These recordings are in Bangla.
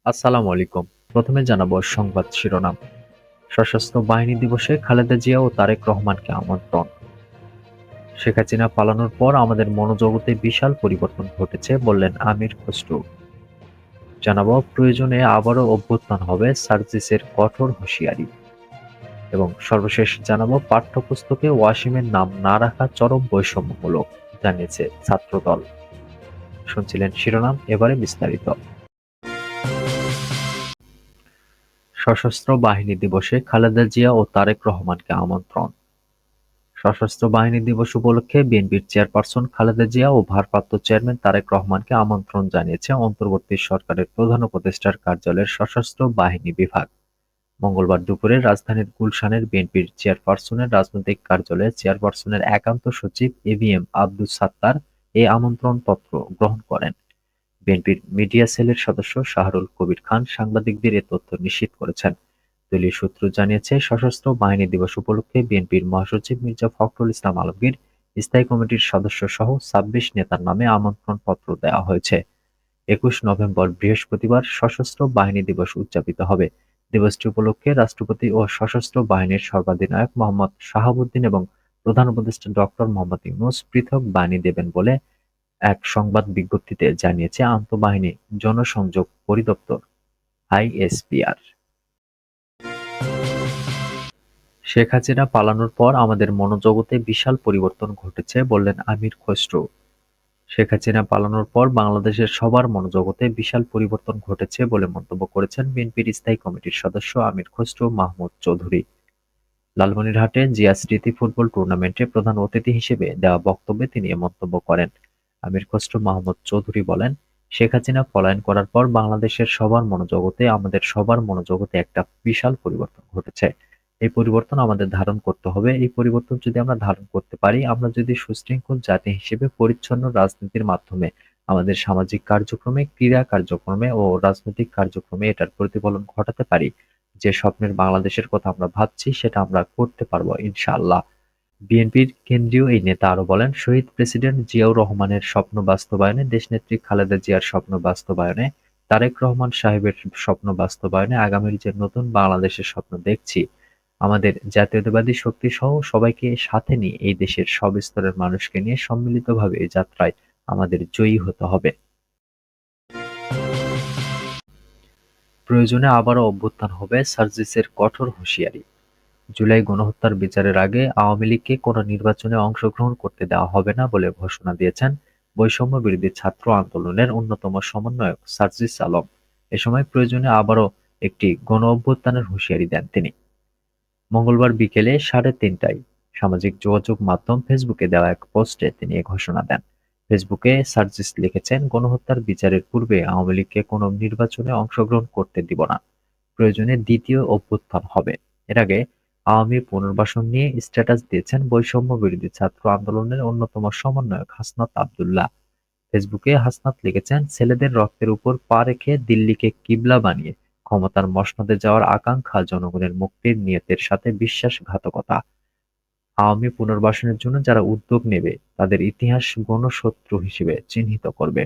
আসসালামু আলাইকুম। প্রথমে জানাবো সংবাদ শিরোনাম। সশস্ত্র বাহিনী দিবসে খালেদা জিয়া ও তারেক রহমানকে আমন্ত্রণ। শেখ হাসিনা পালানোর পর আমাদের মনোজগতে বিশাল পরিবর্তন ঘটেছে বললেন আমির খসরু। জানাবো প্রয়োজনে আবারও অভ্যুত্থান হবে, সার্জিসের কঠোর হুঁশিয়ারি। এবং সর্বশেষ জানাবো পাঠ্যপুস্তকে ওয়াসিমের নাম না রাখা চরম বৈষম্যমূলক, জানিয়েছে ছাত্রদল। শুনছিলেন শিরোনাম, এবারে বিস্তারিত। সশস্ত্র বাহিনী দিবসে খালেদা জিয়া ও তারেক রহমানকে আমন্ত্রণ। সশস্ত্র বাহিনী দিবস উপলক্ষে বিএনপির চেয়ারপারসন খালেদা জিয়া ও ভারপ্রাপ্ত চেয়ারম্যান তারেক রহমানকে আমন্ত্রণ জানিয়েছে অন্তর্বর্তী সরকারের প্রধান উপদেষ্টার কার্যালয়ের সশস্ত্র বাহিনী বিভাগ। মঙ্গলবার দুপুরে রাজধানীর গুলশানের বিএনপির চেয়ারপারসনের রাজনৈতিক কার্যালয়ে চেয়ারপারসনের একান্ত সচিব এবিএম আব্দুস সাত্তার এই আমন্ত্রণপত্র গ্রহণ করেন। বিএনপির মিডিয়া সেলের সদস্য শাহরুল কবির খান সাংবাদিকদের এ তথ্য নিশ্চিত করেছেন। দলীয় সূত্র জানিয়েছে, সশস্ত্র বাহিনী দিবস উপলক্ষে বিএনপির মহাসচিব মির্জা ফখরুল ইসলাম আলমগীর, স্থায়ী কমিটির সদস্যসহ ২৬ নেতার নামে আমন্ত্রণপত্র দেওয়া হয়েছে। ২১ নভেম্বর বৃহস্পতিবার সশস্ত্র বাহিনী দিবস উদযাপিত হবে। দিবসটি উপলক্ষে রাষ্ট্রপতি ও সশস্ত্র বাহিনীর সর্বাধিনায়ক মোহাম্মদ শাহাবুদ্দিন এবং প্রধান উপদেষ্টা ডক্টর মোহাম্মদ ইউনূস পৃথক বাণী দেবেন বলে এক সংবাদ বিজ্ঞপ্তিতে জানিয়েছে আন্তঃবাহিনী জনসংযোগ পরিদপ্তর আইএসপিআর। শেখ হাসিনা পালানোর পর আমাদের মনোজগতে বিশাল পরিবর্তন ঘটেছে বললেন আমির খসরু। শেখ হাসিনা পালানোর পর বাংলাদেশের সবার মনোজগতে বিশাল পরিবর্তন ঘটেছে বলে মন্তব্য করেছেন বিএনপির স্থায়ী কমিটির সদস্য আমির খসরু মাহমুদ চৌধুরী। লালমনিরহাটে জিয়া স্মৃতি ফুটবল টুর্নামেন্টে প্রধান অতিথি হিসেবে দেওয়া বক্তব্যে তিনি এ মন্তব্য করেন। আমির খসরু মাহমুদ চৌধুরী বলেন, শেখ হাসিনা পলায়ন করার পর বাংলাদেশের সবার মনোজগতে, আমাদের সবার মনোজগতে একটা বিশাল পরিবর্তন ঘটেছে। এই পরিবর্তন আমাদের ধারণ করতে হবে। এই পরিবর্তন যদি আমরা ধারণ করতে পারি, আমরা যদি সুশৃঙ্খল জাতি হিসেবে পরিচ্ছন্ন রাজনীতির মাধ্যমে আমাদের সামাজিক কার্যক্রমে, ক্রীড়া কার্যক্রমে ও রাজনৈতিক কার্যক্রমে এটার প্রতিফলন ঘটাতে পারি, যে স্বপ্নের বাংলাদেশের কথা আমরা ভাবছি সেটা আমরা করতে পারবো ইনশাআল্লাহ। বিএনপির কেন্দ্রীয় এই নেতা আরো বলেন, শহীদ প্রেসিডেন্ট জিয়াউর রহমানের স্বপ্ন বাস্তবায়নে, দেশনেত্রী খালেদা জিয়ার স্বপ্ন বাস্তবায়নে, তারেক রহমান সাহেবের স্বপ্ন বাস্তবায়নে আগামীর যে নতুন বাংলাদেশের স্বপ্ন দেখছি, আমাদের জাতীয়তাবাদী শক্তি সহ সবাইকে সাথে নিয়ে এই দেশের সব স্তরের মানুষকে নিয়ে সম্মিলিতভাবে এই যাত্রায় আমাদের জয়ী হতে হবে। প্রয়োজনে আবারও অভ্যুত্থান হবে, সার্জিসের কঠোর হুঁশিয়ারি। জুলাই গণহত্যার বিচারের আগে আওয়ামী লীগকে কোনো নির্বাচনে অংশগ্রহণ করতে দেওয়া হবে না বলে ঘোষণা দিয়েছেন বৈষম্য বিরোধী ছাত্র আন্দোলনের অন্যতম সমন্বয়ক সার্জিস আলম। এ সময় প্রয়োজনে আবারও একটি গণঅভ্যুত্থানের হুঁশিয়ারি দেন তিনি। মঙ্গলবার বিকেলে ৩:৩০টায় সামাজিক যোগাযোগ মাধ্যম ফেসবুকে দেওয়া এক পোস্টে তিনি এ ঘোষণা দেন। ফেসবুকে সার্জিস লিখেছেন, গণহত্যার বিচারের পূর্বে আওয়ামী লীগকে কোনো নির্বাচনে অংশগ্রহণ করতে দিব না। প্রয়োজনে দ্বিতীয় অভ্যুত্থান হবে। এর আগে আওয়ামী পুনর্বাসন নিয়ে স্ট্যাটাস দিয়েছেন বৈষম্য বিরোধী ছাত্র আন্দোলনের অন্যতম সমন্বয়ক হাসনাত আব্দুল্লাহ। ফেসবুকে হাসনাত লিখেছেন, ছেলেদের রক্তের উপর পা রেখে দিল্লিকে কিবলা বানিয়ে ক্ষমতার মসনদে যাওয়ার আকাঙ্ক্ষা জনগণের মুক্তির নিয়তের সাথে বিশ্বাসঘাতকতা। আওয়ামী পুনর্বাসনের জন্য যারা উদ্যোগ নেবে তাদের ইতিহাস গণশত্রু হিসেবে চিহ্নিত করবে।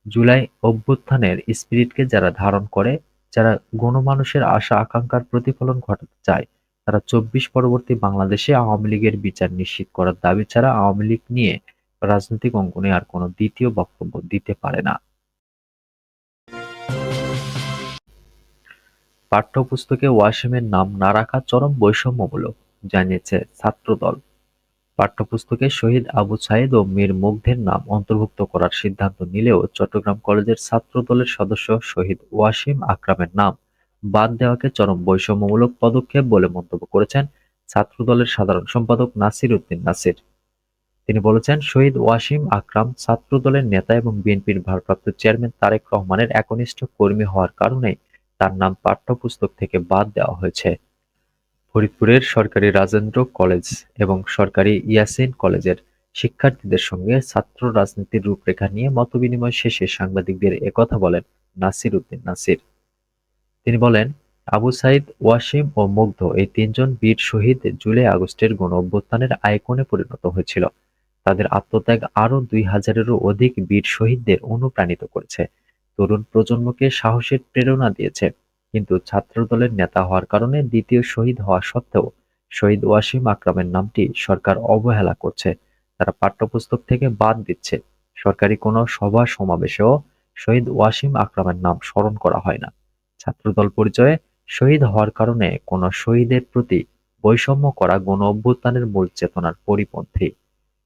জুলাই অভ্যুত্থানের স্পিরিটকে যারা ধারণ করে, যারা গণমানুষের আশা আকাঙ্ক্ষার প্রতিফলন ঘটাতে চায়, তারা ২৪ পরবর্তী বাংলাদেশে আওয়ামী লীগের বিচার নিশ্চিত করার দাবি ছাড়া আওয়ামী লীগ নিয়ে রাজনৈতিক অঙ্গনে আর কোনো দ্বিতীয় বক্তব্য দিতে পারে না। পাঠ্যপুস্তকে ওয়াসিমের নাম না রাখা চরম বৈষম্যমূলক, জানিয়েছে ছাত্রদল। পাঠ্যপুস্তকে শহীদ আবু সাইদ ও মীর মুগ্ধের নাম অন্তর্ভুক্ত করার সিদ্ধান্ত নিলেও চট্টগ্রাম কলেজের ছাত্রদলের সদস্য শহীদ ওয়াসিম আকরামের নাম বাদ দেওয়াকে চরম বৈষম্যমূলক পদক্ষেপ বলে মন্তব্য করেছেন ছাত্রদলের সাধারণ সম্পাদক নাসির উদ্দিন নাসির। তিনি বলেছেন, শহীদ ওয়াসিম আকরাম ছাত্রদলের নেতা এবং বিএনপির ভারপ্রাপ্ত চেয়ারম্যান তারেক রহমানের একনিষ্ঠ কর্মী হওয়ার কারণেই তার নাম পাঠ্যপুস্তক থেকে বাদ দেওয়া হয়েছে। ফরিদপুরের সরকারি রাজেন্দ্র কলেজ এবং সরকারি ইয়াসিন কলেজের শিক্ষার্থীদের সঙ্গে ছাত্র রাজনীতির রূপরেখা নিয়ে মতবিনিময় শেষে সাংবাদিকদের একথা বলেন নাসির উদ্দিন নাসির। তিনি বলেন, আবু সাইদ, ওয়াসিম ও মুগ্ধ এই তিনজন বীর শহীদ জুলাই-আগস্টের গণঅভ্যুত্থানের আইকনে পরিণত হয়েছিল। তাদের আত্মত্যাগ আরও ২,০০০-এরও অধিক বীর শহীদদের অনুপ্রাণিত করেছে। তরুণ প্রজন্মকে সাহসের প্রেরণা দিয়েছে। কিন্তু ছাত্রদলের নেতা হওয়ার কারণে দ্বিতীয় শহীদ হওয়া সত্ত্বেও শহীদ ওয়াসিম আকরামের নামটি সরকার অবহেলা করছে। তারা পাঠ্যপুস্তক থেকে বাদ দিচ্ছে। সরকারি কোনো সভা সমাবেশেও শহীদ ওয়াসিম আকরামের নাম স্মরণ করা হয় না। ছাত্রদল পরিচয়ে শহীদ হওয়ার কারণে কোনো শহীদের প্রতি বৈষম্য করা গণ-অভ্যুত্থানের মূল চেতনার পরিপন্থী।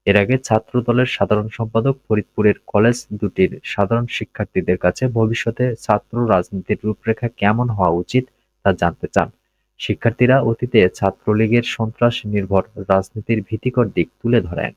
এর আগে ছাত্রদলের সাধারণ সম্পাদক ফরিদপুরের কলেজ দুটির সাধারণ শিক্ষার্থীদের কাছে ভবিষ্যতে ছাত্র রাজনীতির রূপরেখা কেমন হওয়া উচিত তা জানতে চান। শিক্ষার্থীরা অতীতে ছাত্রলীগের সন্ত্রাস নির্ভর রাজনীতির ভীতিকর দিক তুলে ধরেন।